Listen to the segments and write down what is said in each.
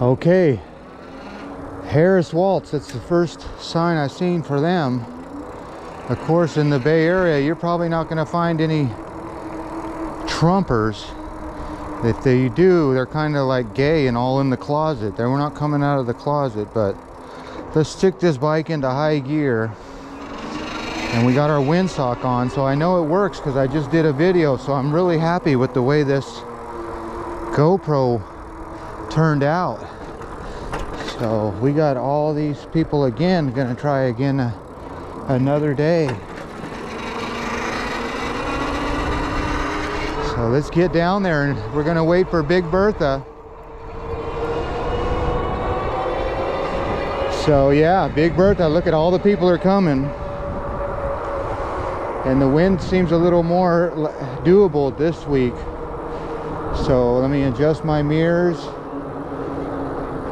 Okay, Harris Waltz, it's the first sign I've seen for them. Of course, in the Bay Area, you're probably not going to find any Trumpers. If they do, they're kind of like gay and all in the closet. They were not coming out of the closet, but let's stick this bike into high gear. And we got our windsock on, so I know it works because I just did a video, so I'm really happy with the way this GoPro turned out. So we got all these people again, gonna try again another day. So let's get down there and we're gonna wait for Big Bertha. So yeah, Big Bertha, look at all the people are coming. And the wind seems a little more doable this week. So let me adjust my mirrors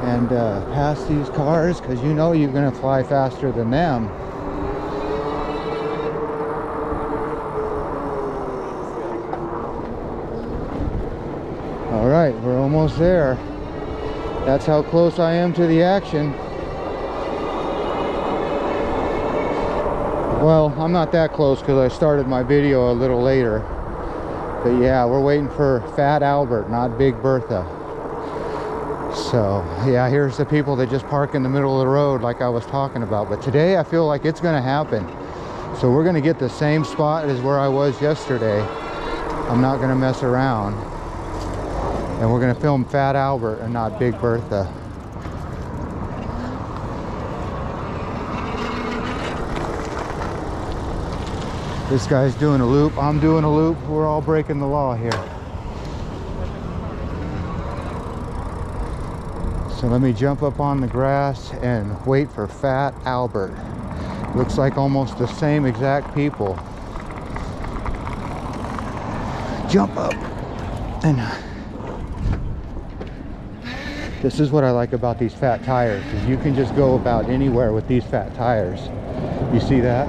and pass these cars, because you know you're gonna fly faster than them. All right, we're almost there. That's how close I am to the action. Well, I'm not that close because I started my video a little later. But yeah, we're waiting for Fat Albert, not Big Bertha. So yeah, here's the people that just park in the middle of the road like I was talking about. But today I feel like it's gonna happen. So we're gonna get the same spot as where I was yesterday. I'm not gonna mess around. And we're gonna film Fat Albert and not Big Bertha. This guy's doing a loop, I'm doing a loop. We're all breaking the law here. So let me jump up on the grass and wait for Fat Albert. Looks like almost the same exact people. Jump up. And this is what I like about these fat tires, is you can just go about anywhere with these fat tires. You see that?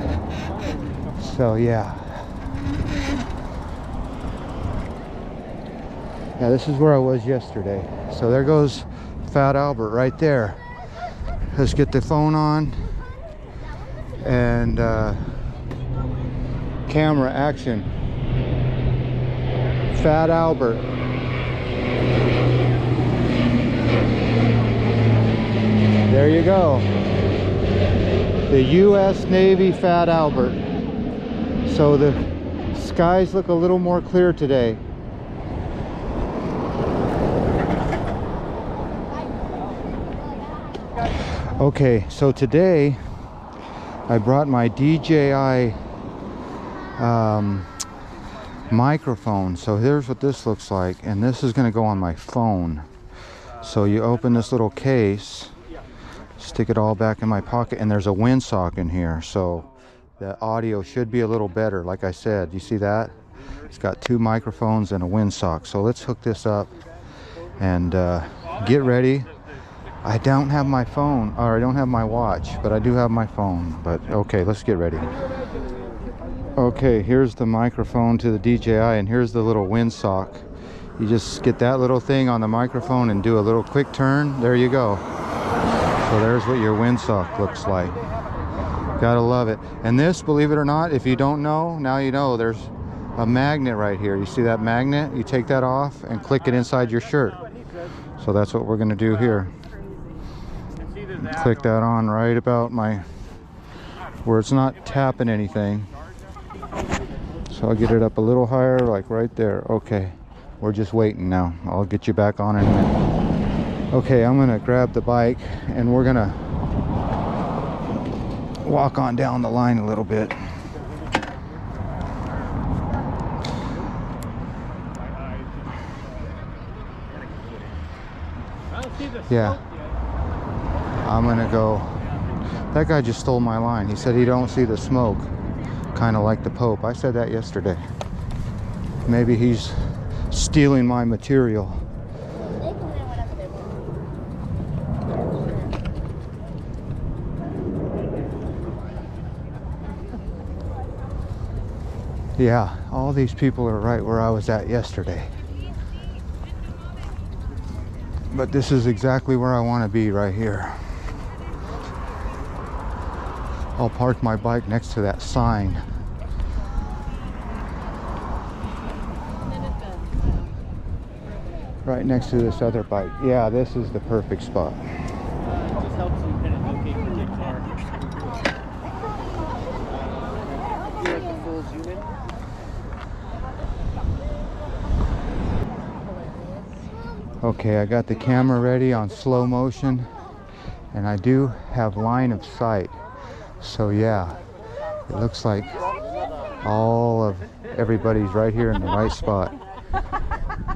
So yeah. Yeah, this is where I was yesterday. So there goes Fat Albert right there. Let's get the phone on and camera action. Fat Albert. There you go. The U.S. Navy Fat Albert. So the skies look a little more clear today. Okay, so today I brought my DJI microphone. So here's what this looks like, and this is going to go on my phone. So you open this little case, stick it all back in my pocket, and there's a windsock in here, so the audio should be a little better. Like I said, you see that? It's got two microphones and a windsock. So let's hook this up and get ready. I don't have my phone, or I don't have my watch, but I do have my phone. But okay, let's get ready. Okay, here's the microphone to the DJI, and here's the little windsock. You just get that little thing on the microphone and do a little quick turn. There you go. So there's what your windsock looks like. Gotta love it. And this, believe it or not, if you don't know, now you know, there's a magnet right here. You see that magnet? You take that off and click it inside your shirt. So that's what we're gonna do here. Click that on right about where it's not tapping anything. So I'll get it up a little higher, like right there. Okay, we're just waiting now. I'll get you back on in a minute. Okay, I'm gonna grab the bike and we're gonna walk on down the line a little bit. Yeah, I'm gonna go. That guy just stole my line. He said he don't see the smoke, kind of like the Pope. I said that yesterday. Maybe he's stealing my material. Yeah, all these people are right where I was at yesterday. But this is exactly where I want to be, right here. I'll park my bike next to that sign. Right next to this other bike. Yeah, this is the perfect spot. Just helps you kind of locate where your car. You like the full zoom in? Okay, I got the camera ready on slow motion, and I do have line of sight. So yeah, it looks like all of everybody's right here in the right spot.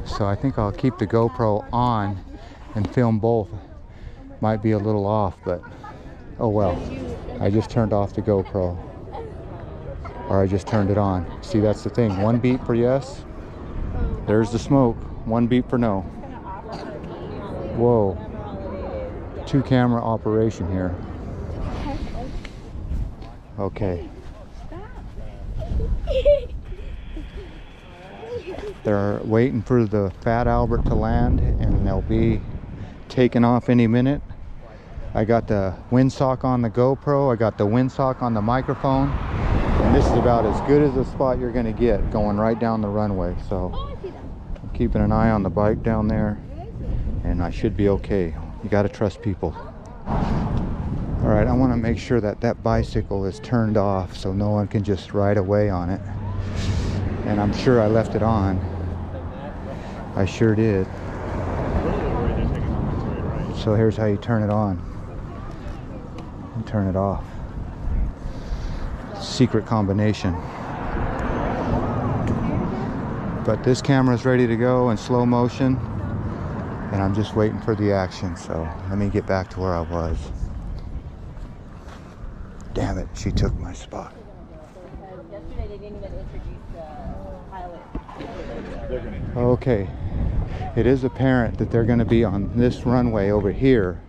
So I think I'll keep the GoPro on and film both. Might be a little off, but oh well. I just turned off the GoPro. Or I just turned it on. See, that's the thing. One beep for yes. There's the smoke. One beep for no. Whoa. 2-camera operation here. Okay. They're waiting for the Fat Albert to land, and they'll be taking off any minute. I got the windsock on the GoPro, I got the windsock on the microphone, and this is about as good as the spot you're going to get going right down the runway. So I'm keeping an eye on the bike down there, and I should be okay. You got to trust people. All right, I want to make sure that that bicycle is turned off so no one can just ride away on it. And I'm sure I left it on. I sure did. So here's how you turn it on and turn it off. Secret combination. But this camera's ready to go in slow motion, and I'm just waiting for the action. So let me get back to where I was. Damn it, she took my spot. Yesterday they didn't even introduce the pilot. Okay, it is apparent that they're going to be on this runway over here,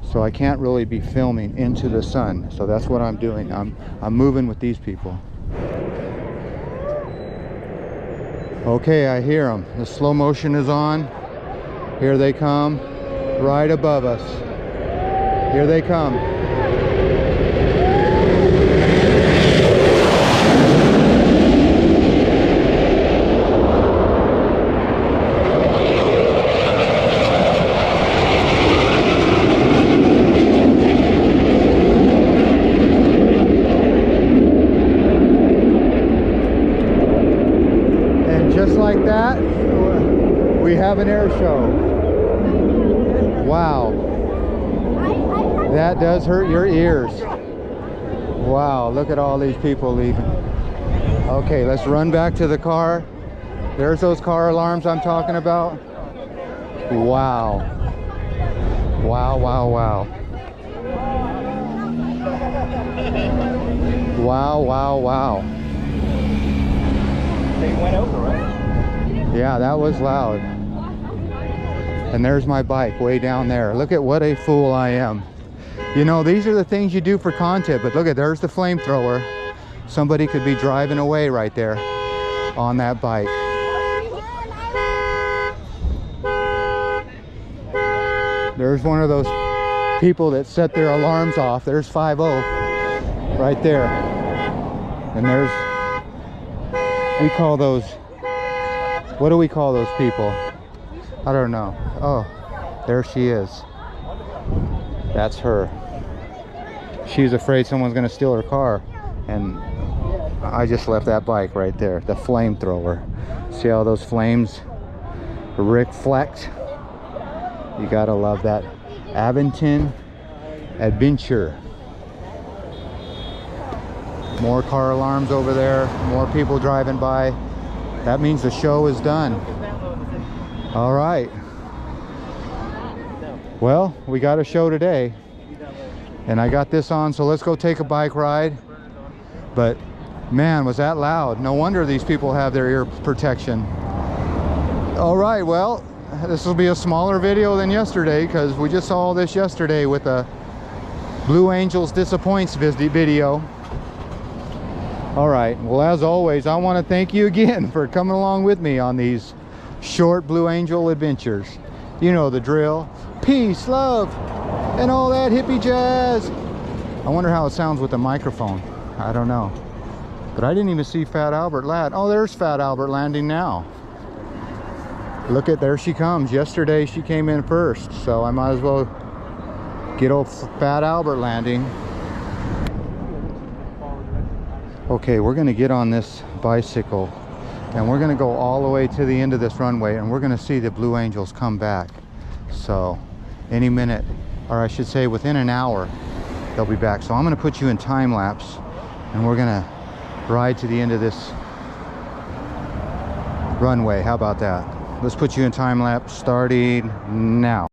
so I can't really be filming into the sun. So that's what I'm doing. I'm moving with these people. Okay, I hear them. The slow motion is on. Here they come, right above us. Here they come. Like that, we have an air show. Wow, that does hurt your ears. Wow, look at all these people leaving. Okay, let's run back to the car. There's those car alarms I'm talking about. Wow. Wow, wow, wow. Wow, wow, wow. They went over, right? Yeah, that was loud. And there's my bike way down there. Look at what a fool I am. You know, these are the things you do for content, but look at, there's the flamethrower. Somebody could be driving away right there on that bike. There's one of those people that set their alarms off. There's 5-0 right there. And there's, we call those, what do we call those people? I don't know. Oh, there she is. That's her. She's afraid someone's gonna steal her car. And I just left that bike right there, the flamethrower. See how those flames reflect? You gotta love that. Avonton Adventure. More car alarms over there, more people driving by. That means the show is done. All right. Well, we got a show today, and I got this on, so let's go take a bike ride. But man, was that loud. No wonder these people have their ear protection. All right, well, this will be a smaller video than yesterday, because we just saw this yesterday with a Blue Angels Disappoints video. All right, well, as always, I want to thank you again for coming along with me on these short Blue Angel adventures. You know the drill. Peace, love, and all that hippie jazz. I wonder how it sounds with the microphone. I don't know. But I didn't even see Fat Albert land. Oh, there's Fat Albert landing now. Look at, there she comes. Yesterday she came in first, so I might as well get old Fat Albert landing. Okay, we're gonna get on this bicycle and we're gonna go all the way to the end of this runway, and we're gonna see the Blue Angels come back. So any minute, or I should say within an hour, they'll be back. So I'm gonna put you in time lapse and we're gonna ride to the end of this runway. How about that? Let's put you in time lapse starting now.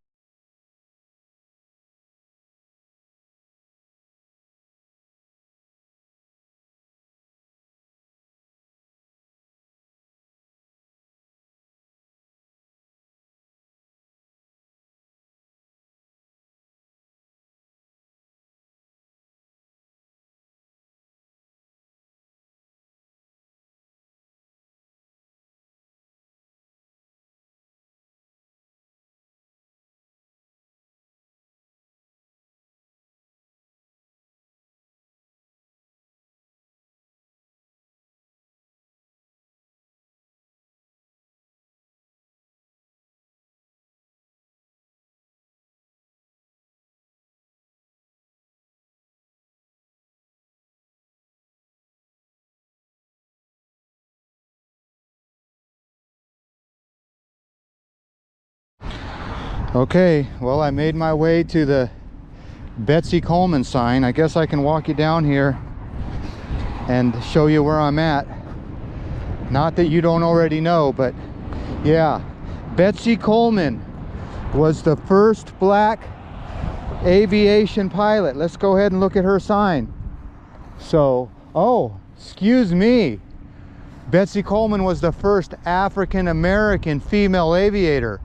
Okay, well, I made my way to the Betsy Coleman sign. I guess I can walk you down here and show you where I'm at. Not that you don't already know, but yeah, Betsy Coleman was the first black aviation pilot. Let's go ahead and look at her sign. So, oh, excuse me. Betsy Coleman was the first African-American female aviator.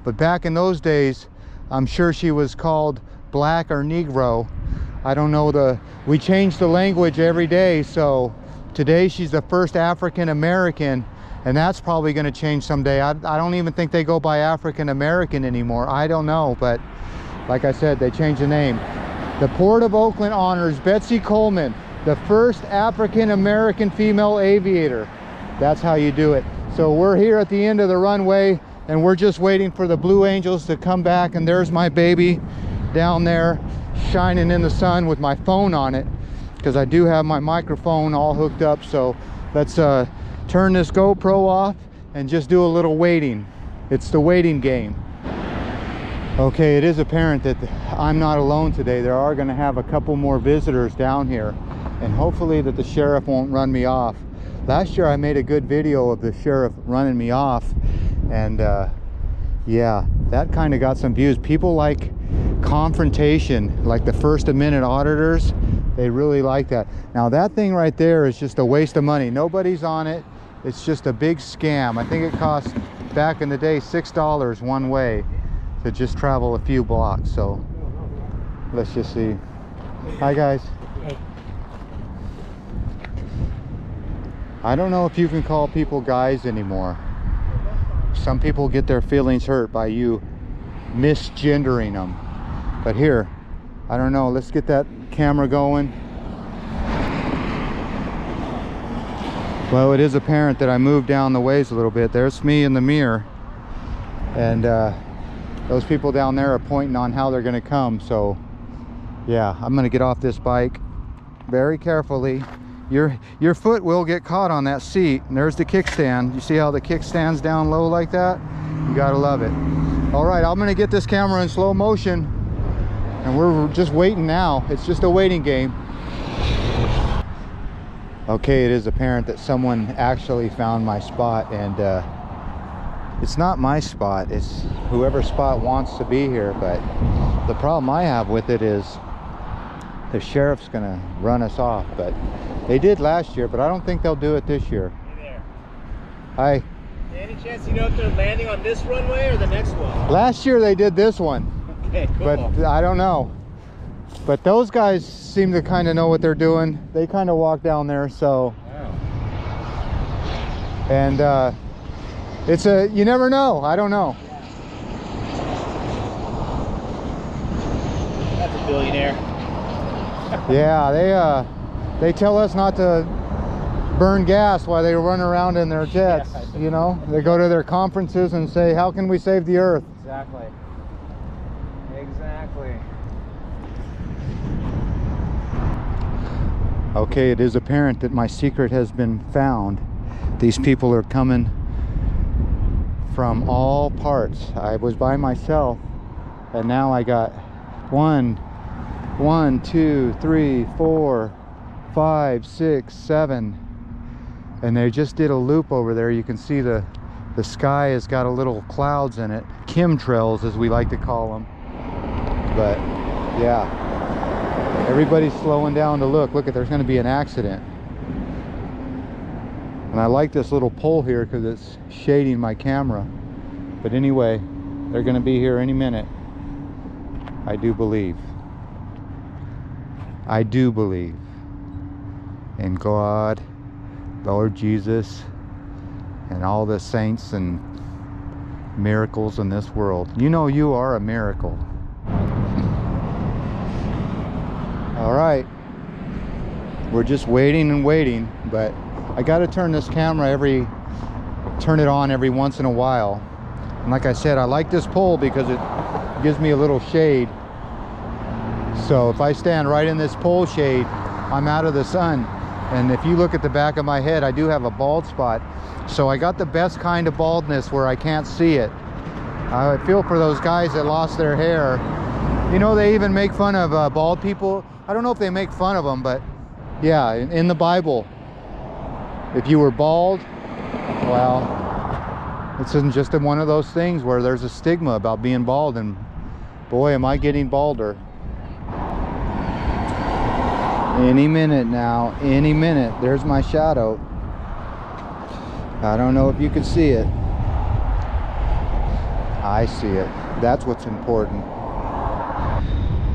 But back in those days, I'm sure she was called black or Negro. I don't know, we change the language every day, so today she's the first African American, and that's probably going to change someday. I don't even think they go by African American anymore. I don't know, but like I said, they changed the name. The Port of Oakland honors Betsy Coleman, the first African American female aviator. That's how you do it. So we're here at the end of the runway, and we're just waiting for the Blue Angels to come back. And there's my baby down there shining in the sun with my phone on it, because I do have my microphone all hooked up. So let's turn this GoPro off and just do a little waiting. It's the waiting game. Okay, it is apparent that I'm not alone today. There are going to have a couple more visitors down here, and hopefully that the sheriff won't run me off. Last year I made a good video of the sheriff running me off, and yeah, that kind of got some views. People like confrontation, like the First Amendment auditors. They really like that. Now that thing right there is just a waste of money. Nobody's on it. It's just a big scam. I think it cost back in the day $6 one way to just travel a few blocks. So let's just see. Hi guys. I don't know if you can call people guys anymore. Some people get their feelings hurt by you misgendering them. But here, I don't know, let's get that camera going. Well, it is apparent that I moved down the ways a little bit. There's me in the mirror, and those people down there are pointing on how they're going to come. So yeah, I'm going to get off this bike very carefully. Your foot will get caught on that seat, and there's the kickstand. You see how the kickstand's down low like that? You gotta love it. All right, I'm gonna get this camera in slow motion, and we're just waiting now. It's just a waiting game. Okay, it is apparent that someone actually found my spot, and it's not my spot. It's whoever's spot wants to be here, but the problem I have with it is the sheriff's gonna run us off. But they did last year, but I don't think they'll do it this year. Hey there. Hi. Any chance you know if they're landing on this runway or the next one? Last year they did this one. Okay, cool. But I don't know. But those guys seem to kind of know what they're doing. They kind of walk down there, so. Wow. And it's you never know. I don't know. billionaire. Yeah, they tell us not to burn gas while they run around in their jets. Yeah. You know, they go to their conferences and say, how can we save the earth? Exactly. Exactly. Okay, it is apparent that my secret has been found. These people are coming from all parts. I was by myself, and now I got 1, 2, 3, 4, 5, 6, 7. And they just did a loop over there. You can see the sky has got a little clouds in it, chemtrails as we like to call them. But yeah, everybody's slowing down to look. Look, there's going to be an accident. And I like this little pole here because it's shading my camera. But anyway, they're going to be here any minute. I do believe. I do believe in God, Lord Jesus, and all the saints and miracles in this world. You know you are a miracle. All right, we're just waiting and waiting, but I got to turn this camera turn it on every once in a while. And like I said, I like this pole because it gives me a little shade. So if I stand right in this pole shade, I'm out of the sun. And if you look at the back of my head, I do have a bald spot. So I got the best kind of baldness where I can't see it. I feel for those guys that lost their hair. You know, they even make fun of bald people. I don't know if they make fun of them, but yeah, in the Bible, if you were bald, well, this isn't just one of those things where there's a stigma about being bald, and boy, am I getting balder. Any minute now, any minute. There's my shadow. I don't know if you can see it. I see it. That's what's important.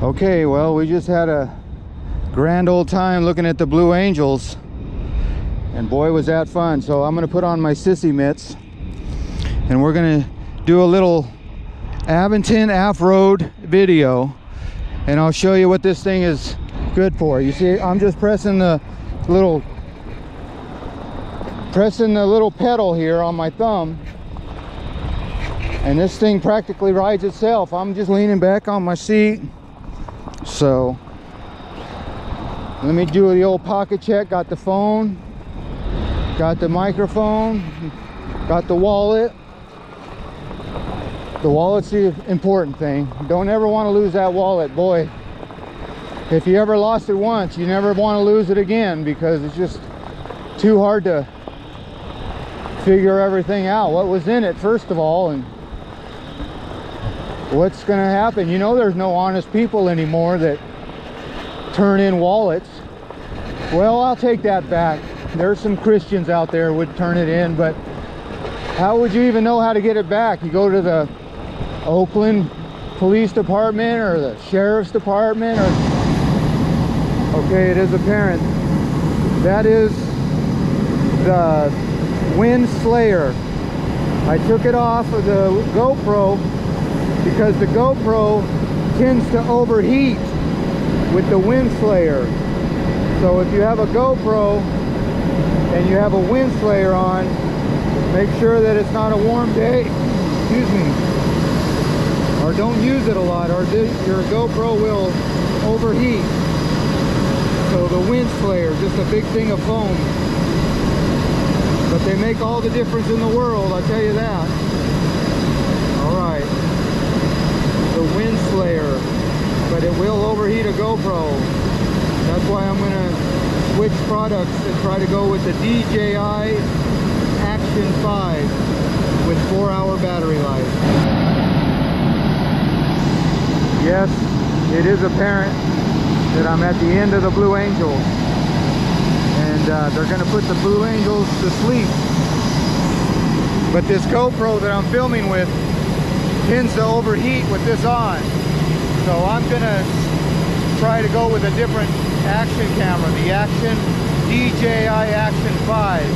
Okay, well, we just had a grand old time looking at the Blue Angels, and boy was that fun. So I'm gonna put on my sissy mitts and we're gonna do a little Aventon off-road video, and I'll show you what this thing is good for. You see, I'm just pressing the little pedal here on my thumb, and this thing practically rides itself. I'm just leaning back on my seat. So let me do the old pocket check. Got the phone, got the microphone, got the wallet. The wallet's the important thing. Don't ever want to lose that wallet. Boy, if you ever lost it once, you never want to lose it again, because it's just too hard to figure everything out. What was in it, first of all, and what's going to happen. You know, there's no honest people anymore that turn in wallets. Well, I'll take that back. There's some Christians out there who would turn it in, but how would you even know how to get it back? You go to the Oakland Police Department or the Sheriff's Department, or... Okay, it is apparent. That is the Wind Slayer. I took it off of the GoPro because the GoPro tends to overheat with the Wind Slayer. So if you have a GoPro and you have a Wind Slayer on, make sure that it's not a warm day. Excuse me. Or don't use it a lot, or your GoPro will overheat. So the Wind Slayer, just a big thing of foam. But they make all the difference in the world, I'll tell you that. Alright. The Wind Slayer. But it will overheat a GoPro. That's why I'm going to switch products and try to go with the DJI Action 5 with 4-hour battery life. Yes, it is apparent that I'm at the end of the Blue Angels, and they're going to put the Blue Angels to sleep. But this GoPro that I'm filming with tends to overheat with this on, so I'm going to try to go with a different action camera, the DJI Action 5.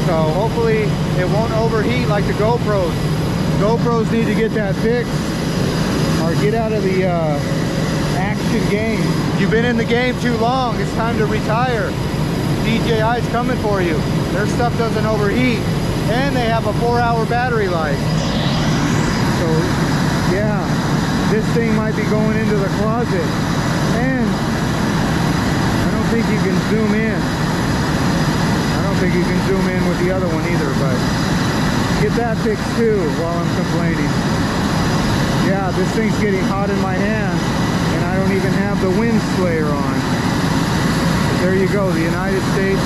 So hopefully it won't overheat like the GoPros. GoPros need to get that fixed, or get out of the switching games. You've been in the game too long. It's time to retire. DJI's coming for you. Their stuff doesn't overheat, and they have a 4-hour battery life. So, yeah, this thing might be going into the closet. And I don't think you can zoom in. I don't think you can zoom in with the other one either, but get that fixed too while I'm complaining. Yeah, this thing's getting hot in my hand, and I don't even have the wind slayer on. But there you go, the United States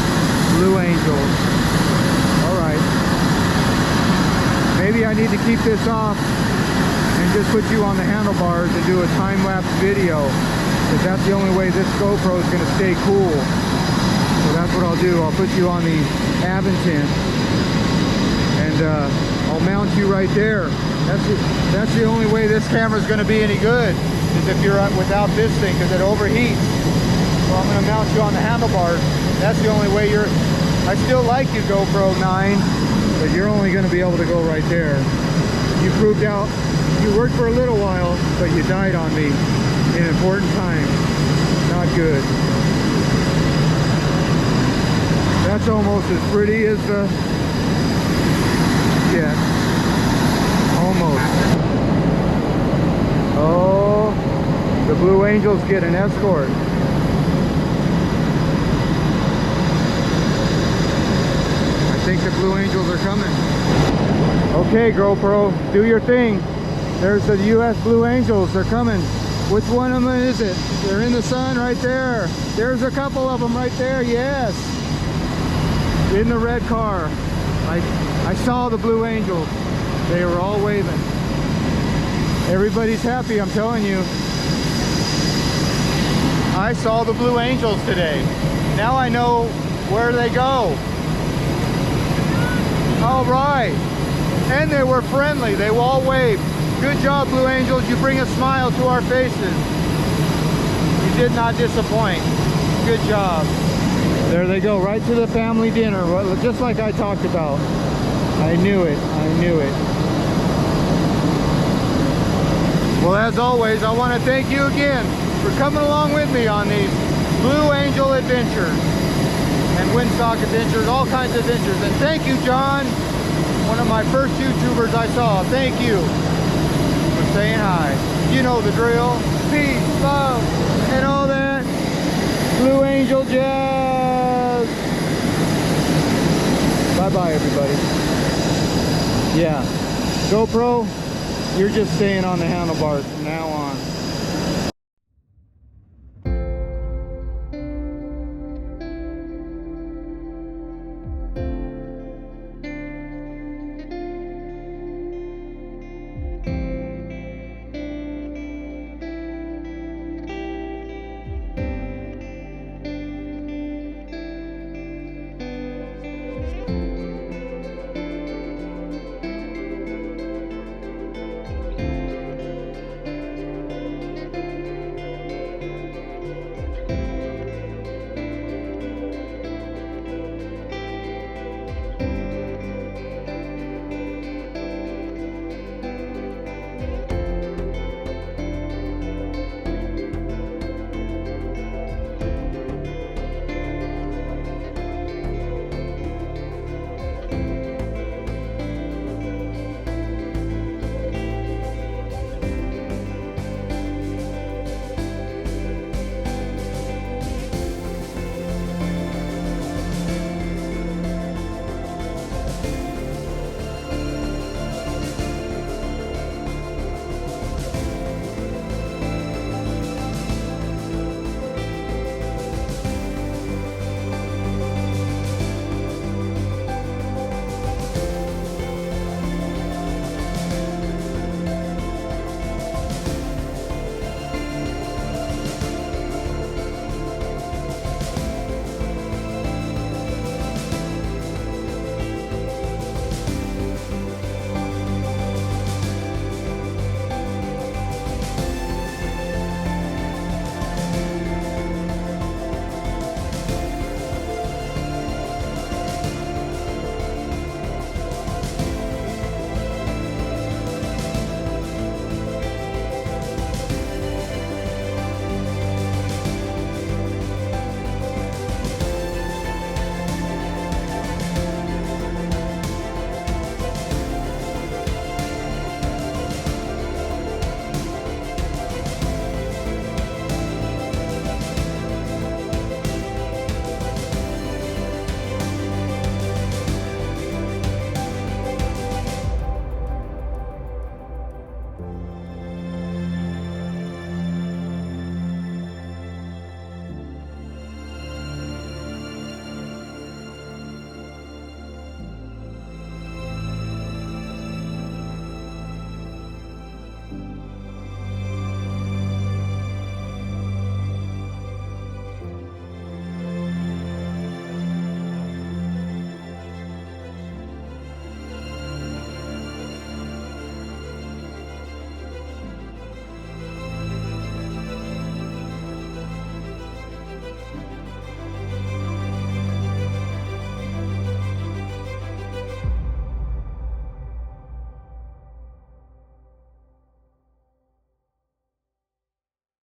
Blue Angels. All right. Maybe I need to keep this off and just put you on the handlebars and do a time-lapse video, because that's the only way this GoPro is going to stay cool. So that's what I'll do. I'll put you on the Aventin, and I'll mount you right there. That's the only way this camera is going to be any good, is if you're without this thing, because it overheats. So I'm going to mount you on the handlebars. That's the only way you're... I still like you, GoPro 9, but you're only going to be able to go right there. You proved out, you worked for a little while, but you died on me in important times. Not good. That's almost as pretty as the... Yeah. Almost. Oh, the Blue Angels get an escort. I think the Blue Angels are coming. Okay, GoPro, do your thing. There's the US Blue Angels. They're coming. Which one of them is it? They're in the sun right there. There's a couple of them right there. Yes. In the red car. I saw the Blue Angels. They were all waving. Everybody's happy, I'm telling you. I saw the Blue Angels today. Now I know where they go. All right. And they were friendly. They all waved. Good job, Blue Angels. You bring a smile to our faces. You did not disappoint. Good job. There they go, right to the family dinner, just like I talked about. I knew it. I knew it. Well, as always, I want to thank you again for coming along with me on these Blue Angel adventures and windsock adventures, all kinds of adventures. And thank you, John, one of my first YouTubers I saw. Thank you for saying hi. You know the drill. Peace, love, and all that. Blue Angel Jazz. Bye-bye, everybody. Yeah, GoPro, you're just staying on the handlebars from now on.